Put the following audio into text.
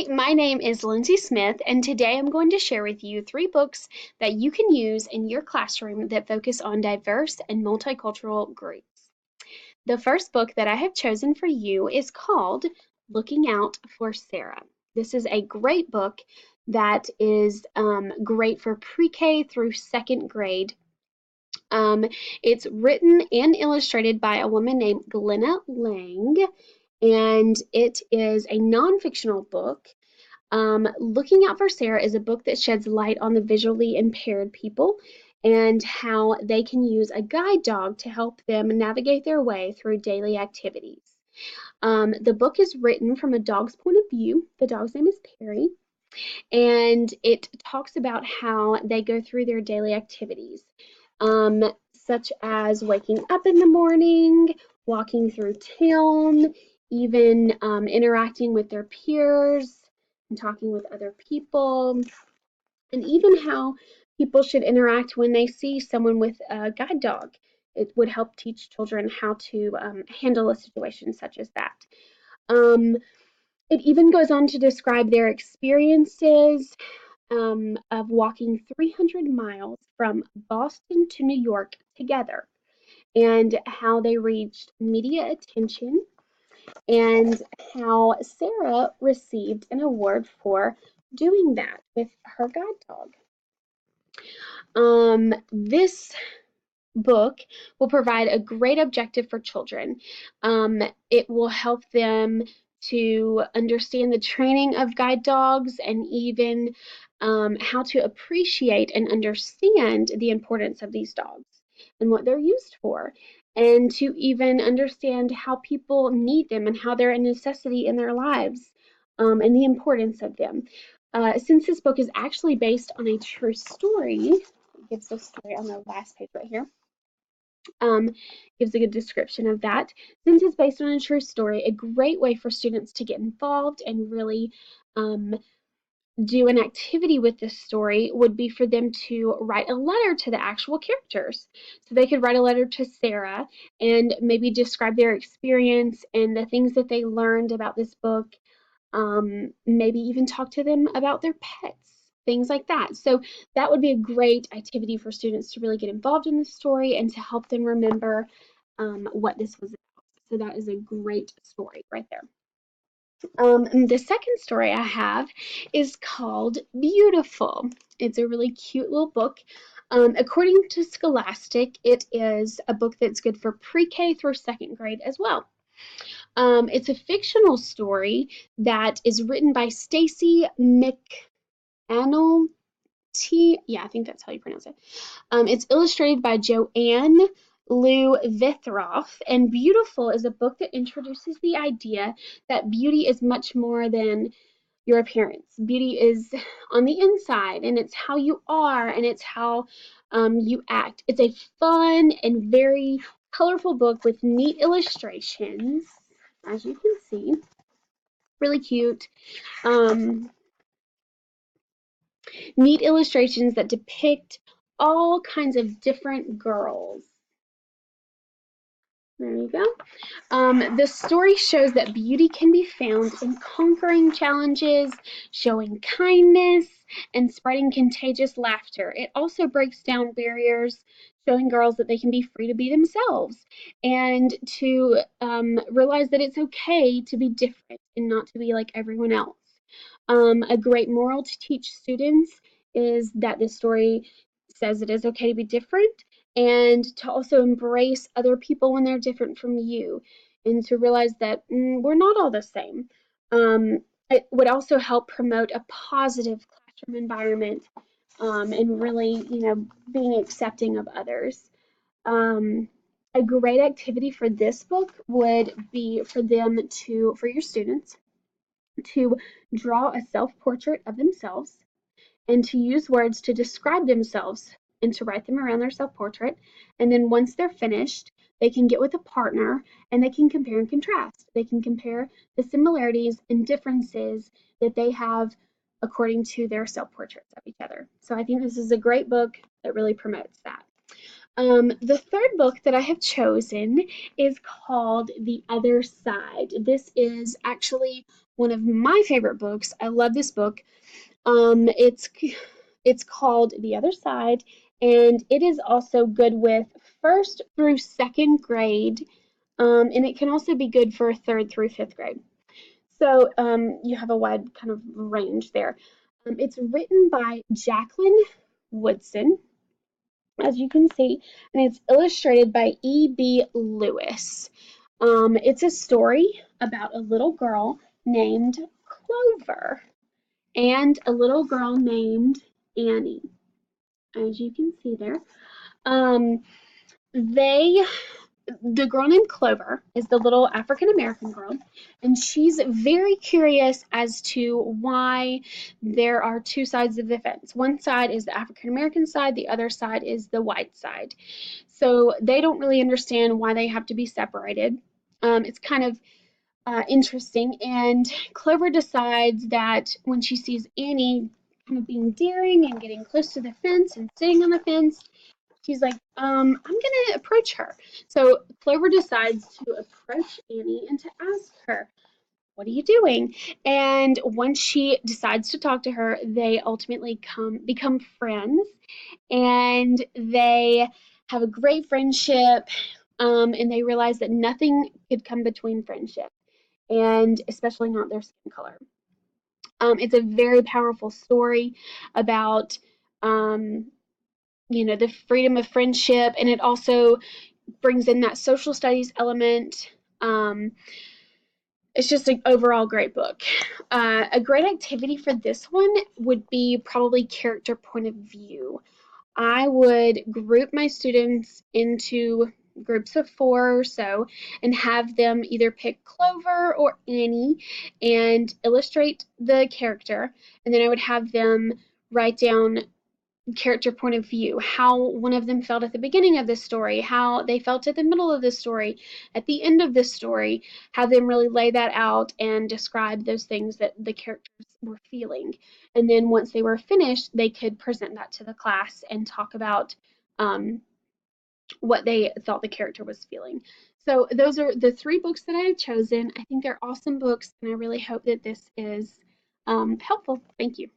Hi, my name is Lindsay Smith, and today I'm going to share with you three books that you can use in your classroom that focus on diverse and multicultural groups. The first book that I have chosen for you is called Looking Out for Sarah. This is a great book that is great for pre-K through second grade. Um, it's written and illustrated by a woman named Glenna Lang, and it is a non-fictional book. Looking Out for Sarah is a book that sheds light on the visually impaired people and how they can use a guide dog to help them navigate their way through daily activities. The book is written from a dog's point of view. The dog's name is Perry, and it talks about how they go through their daily activities, um, such as waking up in the morning, walking through town, even interacting with their peers and talking with other people, and even how people should interact when they see someone with a guide dog. It would help teach children how to handle a situation such as that. Um, it even goes on to describe their experiences of walking 300 miles from Boston to New York together and how they reached media attention and how Sarah received an award for doing that with her guide dog. This book will provide a great objective for children. It will help them to understand the training of guide dogs and even how to appreciate and understand the importance of these dogs and what they're used for, and to even understand how people need them and how they're a necessity in their lives, and the importance of them. Since this book is actually based on a true story, it gives the story on the last page right here, um, gives a good description of that. Since it's based on a true story, a great way for students to get involved and really um, do an activity with this story would be for them to write a letter to the actual characters. So they could write a letter to Sarah and maybe describe their experience and the things that they learned about this book, maybe even talk to them about their pets, things like that. So that would be a great activity for students to really get involved in the story and to help them remember what this was about. So that is a great story right there. The second story I have is called Beautiful. It's a really cute little book. According to Scholastic, it is a book that's good for pre-K through second grade as well. It's a fictional story that is written by Stacy McAnulty. Yeah, I think that's how you pronounce it. It's illustrated by Joanne Lou Vithroff, and Beautiful is a book that introduces the idea that beauty is much more than your appearance. Beauty is on the inside, and it's how you are, and it's how you act. It's a fun and very colorful book with neat illustrations, as you can see. Really cute. Um, Neat illustrations that depict all kinds of different girls. There you go. The story shows that beauty can be found in conquering challenges, showing kindness, and spreading contagious laughter. It also breaks down barriers, showing girls that they can be free to be themselves and to realize that it's okay to be different and not to be like everyone else. A great moral to teach students is that this story says it is okay to be different and to also embrace other people when they're different from you and to realize that we're not all the same. It would also help promote a positive classroom environment, and really, being accepting of others. Um, a great activity for this book would be for your students to draw a self-portrait of themselves and to use words to describe themselves and to write them around their self-portrait. And then once they're finished, they can get with a partner and they can compare and contrast. They can compare the similarities and differences that they have according to their self-portraits of each other. So I think this is a great book that really promotes that. The third book that I have chosen is called The Other Side. This is actually one of my favorite books. I love this book. It's called The Other Side, and it is also good with first through second grade, and it can also be good for third through fifth grade. So you have a wide kind of range there. It's written by Jacqueline Woodson, as you can see, and it's illustrated by E.B. Lewis. It's a story about a little girl named Clover and a little girl named Annie, as you can see there. Um, they the girl named Clover is the little African American girl, and she's very curious as to why there are two sides of the fence. One side is the African American side, the other side is the white side. So they don't really understand why they have to be separated. It's kind of interesting, and Clover decides that when she sees Annie kind of being daring and getting close to the fence and sitting on the fence, she's like, I'm gonna approach her. So Clover decides to approach Annie and to ask her, what are you doing? And once she decides to talk to her, they ultimately become friends, and they have a great friendship. And they realize that nothing could come between friendship, and especially not their skin color. It's a very powerful story about um, the freedom of friendship, and it also brings in that social studies element. It's just an overall great book. A great activity for this one would be probably character point of view. I would group my students into groups of 4 or so and have them either pick Clover or Annie and illustrate the character, and then I would have them write down character point of view, how one of them felt at the beginning of the story, how they felt at the middle of the story, at the end of the story, have them really lay that out and describe those things that the characters were feeling. And then once they were finished, they could present that to the class and talk about um, what they thought the character was feeling. So those are the 3 books that I have chosen. I think they're awesome books, and I really hope that this is helpful. Thank you.